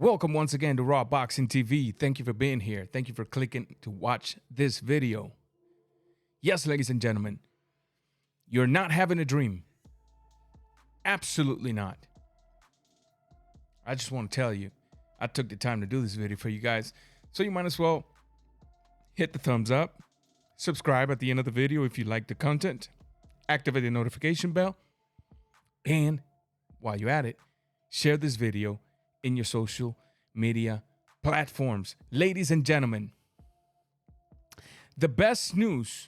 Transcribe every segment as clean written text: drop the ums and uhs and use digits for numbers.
Welcome once again to RawBoxingTv. Thank you for being here. Thank you for clicking to watch this video. Yes, ladies and gentlemen, you're not having a dream. Absolutely not. I just want to tell you, I took the time to do this video for you guys, so you might as well hit the thumbs up, subscribe at the end of the video if you like the content, activate the notification bell, and while you're at it, share this video in your social media platforms. Ladies and gentlemen, the best news,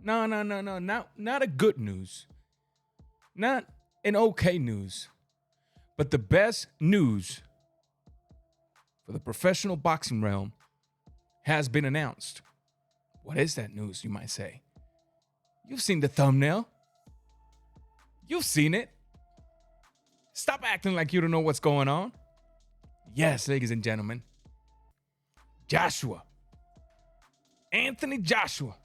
not a good news, not an okay news, but the best news for the professional boxing realm has been announced. What is that news, you might say? You've seen the thumbnail. You've seen it. Stop acting like you don't know what's going on. Yes, ladies and gentlemen. Anthony Joshua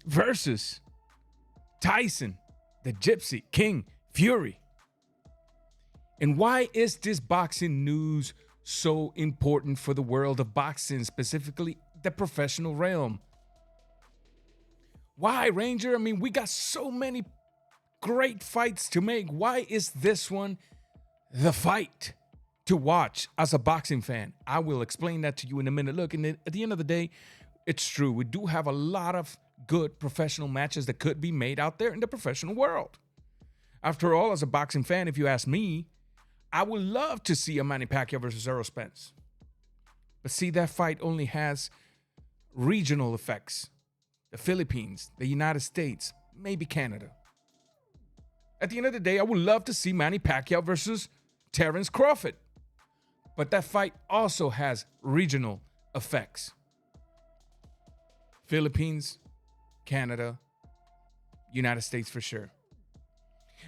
versus Tyson, the Gypsy King Fury. And why is this boxing news so important for the world of boxing, specifically the professional realm? Why, Ranger? I mean, we got so many great fights to make. Why is this one the fight to watch as a boxing fan? I will explain that to you in a minute. Look, and at the end of the day, it's true. We do have a lot of good professional matches that could be made out there in the professional world. After all, as a boxing fan, if you ask me, I would love to see a Manny Pacquiao versus Errol Spence. But see, that fight only has regional effects. The Philippines, the United States, maybe Canada. At the end of the day, I would love to see Manny Pacquiao versus Terence Crawford. But that fight also has regional effects. Philippines, Canada, United States for sure.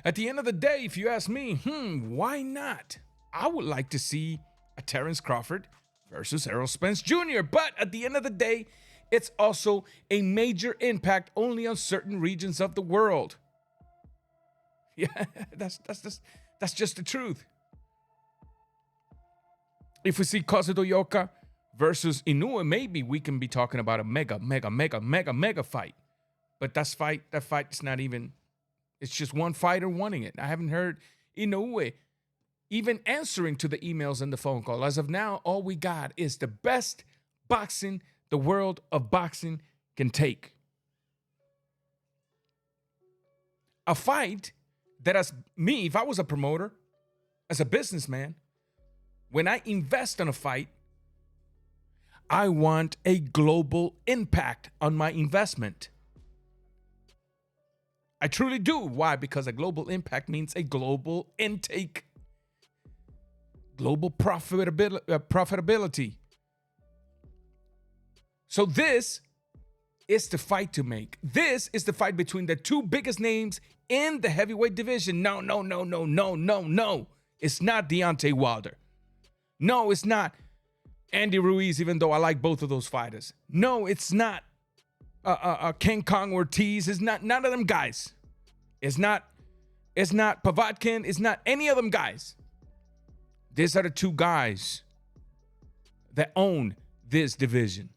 At the end of the day, if you ask me, why not? I would like to see a Terence Crawford versus Errol Spence Jr. But at the end of the day, it's also a major impact only on certain regions of the world. Yeah, that's just the truth. If we see Kazuto versus Inoue, maybe we can be talking about a mega fight. But that fight is not even, it's just one fighter wanting it. I haven't heard Inoue even answering to the emails and the phone call. As of now, all we got is the best boxing the world of boxing can take. A fight that, as me, if I was a promoter, as a businessman, when I invest in a fight, I want a global impact on my investment. I truly do. Why? Because a global impact means a global intake, global profitability. So this is the fight to make. This is the fight between the two biggest names in the heavyweight division. No. It's not Deontay Wilder. No, it's not Andy Ruiz, even though I like both of those fighters. No, it's not King Kong Ortiz. It's not none of them guys. It's not Povetkin. It's not any of them guys. These are the two guys that own this division.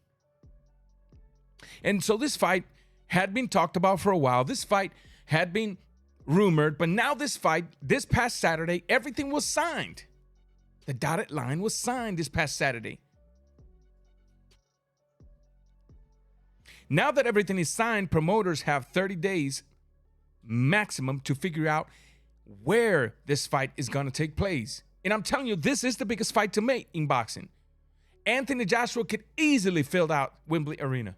And so this fight had been talked about for a while. This fight had been rumored, but now this fight, this past Saturday, everything was signed. The dotted line was signed this past Saturday. Now that everything is signed, promoters have 30 days maximum to figure out where this fight is going to take place. And I'm telling you, this is the biggest fight to make in boxing. Anthony Joshua could easily fill out Wembley Arena.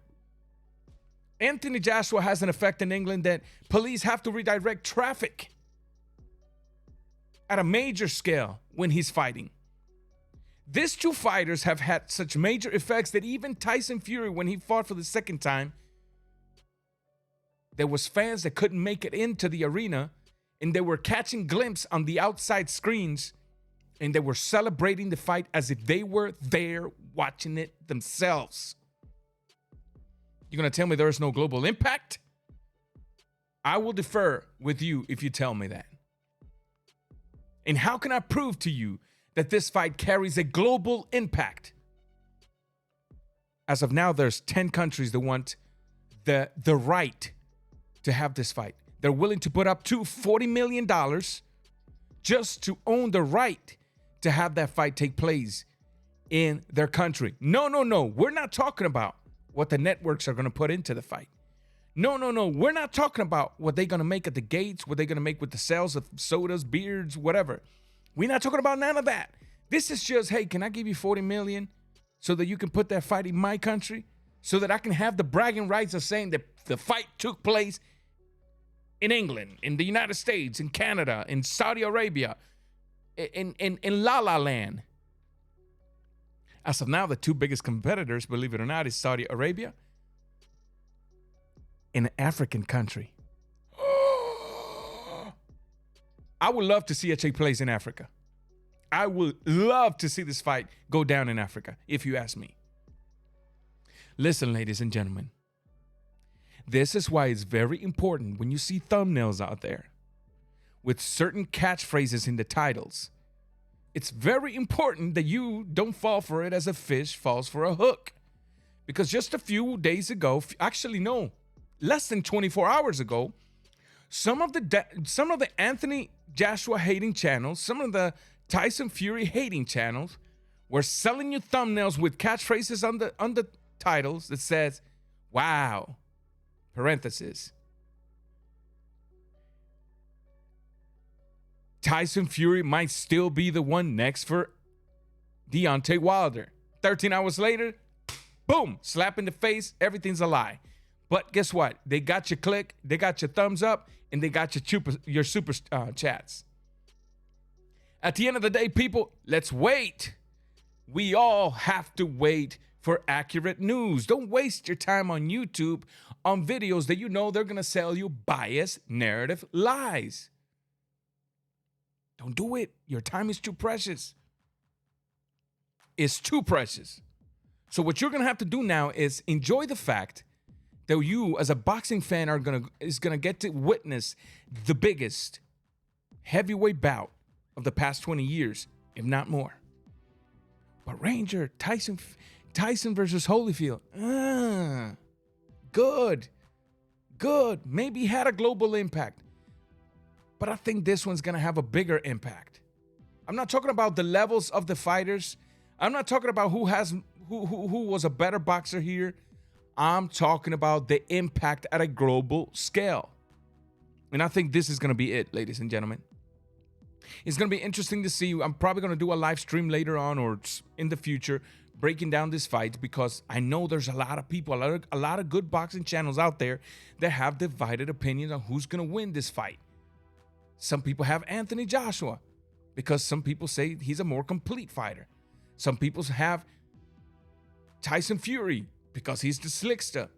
Anthony Joshua has an effect in England that police have to redirect traffic at a major scale when he's fighting. These two fighters have had such major effects that even Tyson Fury, when he fought for the second time, there was fans that couldn't make it into the arena, and they were catching glimpses on the outside screens, and they were celebrating the fight as if they were there watching it themselves. You're going to tell me there is no global impact? I will defer with you if you tell me that. And how can I prove to you that this fight carries a global impact? As of now, there's 10 countries that want the right to have this fight. They're willing to put up to $40 million just to own the right to have that fight take place in their country. No. We're not talking about what the networks are going to put into the fight. No. We're not talking about what they're going to make at the gates, what they're going to make with the sales of sodas, beers, whatever. We're not talking about none of that. This is just, hey, can I give you 40 million so that you can put that fight in my country, so that I can have the bragging rights of saying that the fight took place in England, in the United States, in Canada, in Saudi Arabia, in La La Land. As of now, the two biggest competitors, believe it or not, is Saudi Arabia and an African country. I would love to see it take place in Africa. I would love to see this fight go down in Africa, if you ask me. Listen, ladies and gentlemen, this is why it's very important when you see thumbnails out there with certain catchphrases in the titles. It's very important that you don't fall for it as a fish falls for a hook. Because just a few days ago, actually no, less than 24 hours ago, some of the Anthony Joshua hating channels, some of the Tyson Fury hating channels were selling you thumbnails with catchphrases on the titles that says, wow, parenthesis, Tyson Fury might still be the one next for Deontay Wilder. 13 hours later, boom, slap in the face, everything's a lie. But guess what? They got your click, they got your thumbs up, and they got your super chats. At the end of the day, people, let's wait. We all have to wait for accurate news. Don't waste your time on YouTube on videos that you know they're going to sell you biased narrative lies. Don't do it. Your time is too precious. It's too precious. So what you're going to have to do now is enjoy the fact that you as a boxing fan is going to get to witness the biggest heavyweight bout of the past 20 years, if not more. But Ranger, Tyson versus Holyfield. Good. Maybe had a global impact. But I think this one's going to have a bigger impact. I'm not talking about the levels of the fighters. I'm not talking about who was a better boxer here. I'm talking about the impact at a global scale. And I think this is going to be it, ladies and gentlemen. It's going to be interesting to see. I'm probably going to do a live stream later on or in the future breaking down this fight, because I know there's a lot of people, a lot of good boxing channels out there that have divided opinions on who's going to win this fight. Some people have Anthony Joshua because some people say he's a more complete fighter. Some people have Tyson Fury because he's the slickster.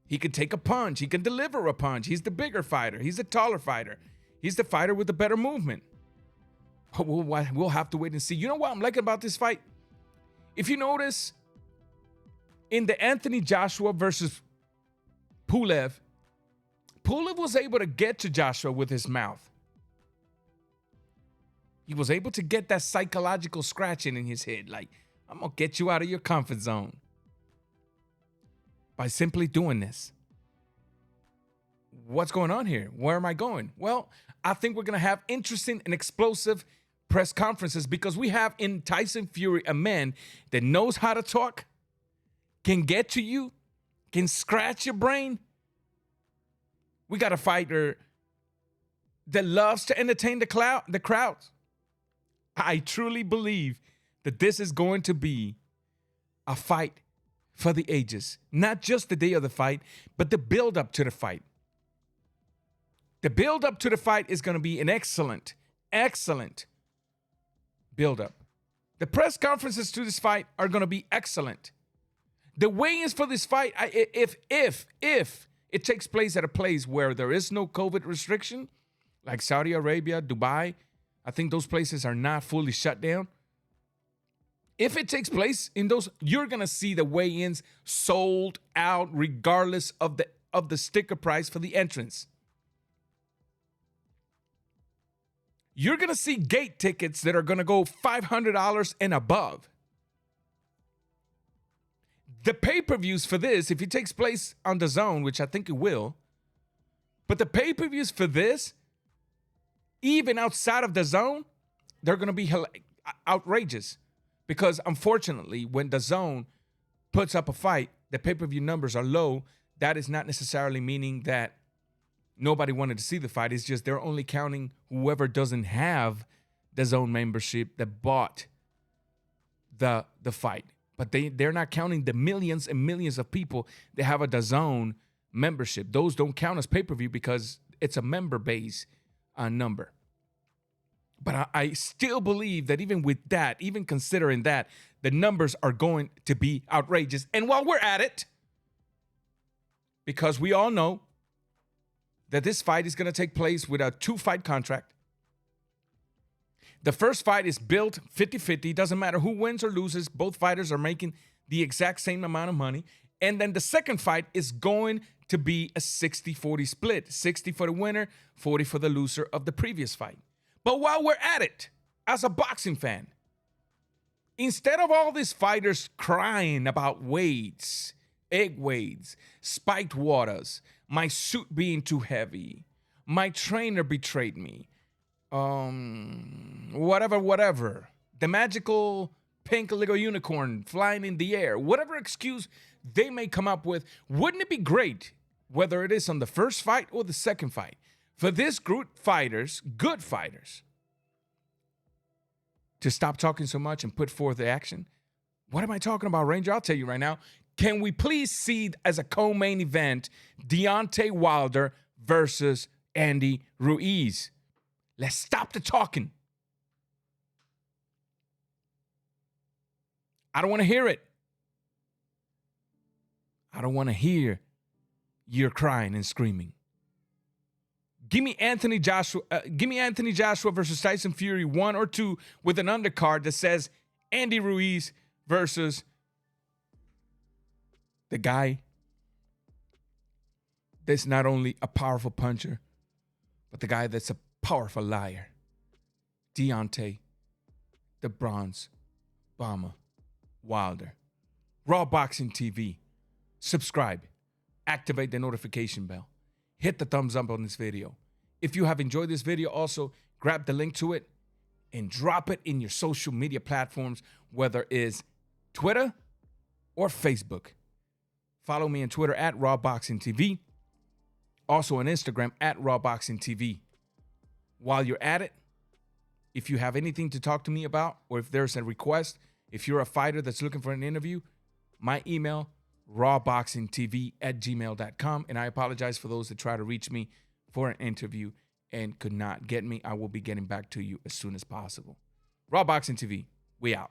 He can take a punch. He can deliver a punch. He's the bigger fighter. He's the taller fighter. He's the fighter with the better movement. We'll have to wait and see. You know what I'm liking about this fight? If you notice, in the Anthony Joshua versus Pulev was able to get to Joshua with his mouth. He was able to get that psychological scratching in his head. Like, I'm going to get you out of your comfort zone by simply doing this. What's going on here? Where am I going? Well, I think we're going to have interesting and explosive press conferences, because we have in Tyson Fury a man that knows how to talk, can get to you, can scratch your brain. We got a fighter that loves to entertain the crowds. I truly believe that this is going to be a fight for the ages. Not just the day of the fight, but the build up to the fight. The build up to the fight is going to be an excellent build up. The press conferences to this fight are going to be excellent. The weigh-ins for this fight, if it takes place at a place where there is no COVID restriction, like Saudi Arabia, Dubai, I think those places are not fully shut down. If it takes place in those, you're going to see the weigh-ins sold out regardless of the sticker price for the entrance. you're going to see gate tickets that are going to go $500 and above. The pay-per-views for this, if it takes place on the zone, which I think it will, but the pay-per-views for this, even outside of the zone, they're going to be outrageous. Because unfortunately, when the zone puts up a fight, the pay-per-view numbers are low. That is not necessarily meaning that nobody wanted to see the fight. It's just they're only counting whoever doesn't have the zone membership that bought the fight. But they're not counting the millions and millions of people that have a DAZN membership. Those don't count as pay-per-view because it's a member base number. But I still believe that even with that, even considering that, the numbers are going to be outrageous. And while we're at it, because we all know that this fight is going to take place with a 2-fight contract. The first fight is built 50-50. Doesn't matter who wins or loses. Both fighters are making the exact same amount of money. And then the second fight is going to be a 60-40 split. 60 for the winner, 40 for the loser of the previous fight. But while we're at it, as a boxing fan, instead of all these fighters crying about weights, egg weights, spiked waters, my suit being too heavy, my trainer betrayed me, whatever, the magical pink little unicorn flying in the air, whatever excuse they may come up with, wouldn't it be great, whether it is on the first fight or the second fight, for this group fighters, good fighters, to stop talking so much and put forth the action? What am I talking about, Ranger? I'll tell you right now. Can we please see as a co-main event Deontay Wilder versus Andy Ruiz? Let's stop the talking. I don't want to hear it. I don't want to hear you're crying and screaming. Give me Anthony Joshua versus Tyson Fury 1 or 2 with an undercard that says Andy Ruiz versus the guy that's not only a powerful puncher, but the guy that's a powerful liar. Deontay, the Bronze Bomber Wilder. Raw Boxing TV. Subscribe. Activate the notification bell. Hit the thumbs up on this video. If you have enjoyed this video, also grab the link to it and drop it in your social media platforms, whether it's Twitter or Facebook. Follow me on Twitter at RawBoxingTV. Also on Instagram at RawBoxingTV. While you're at it, if you have anything to talk to me about, or if there's a request, if you're a fighter that's looking for an interview, my email, rawboxingtv@gmail.com. And I apologize for those that try to reach me for an interview and could not get me. I will be getting back to you as soon as possible. Raw Boxing TV, we out.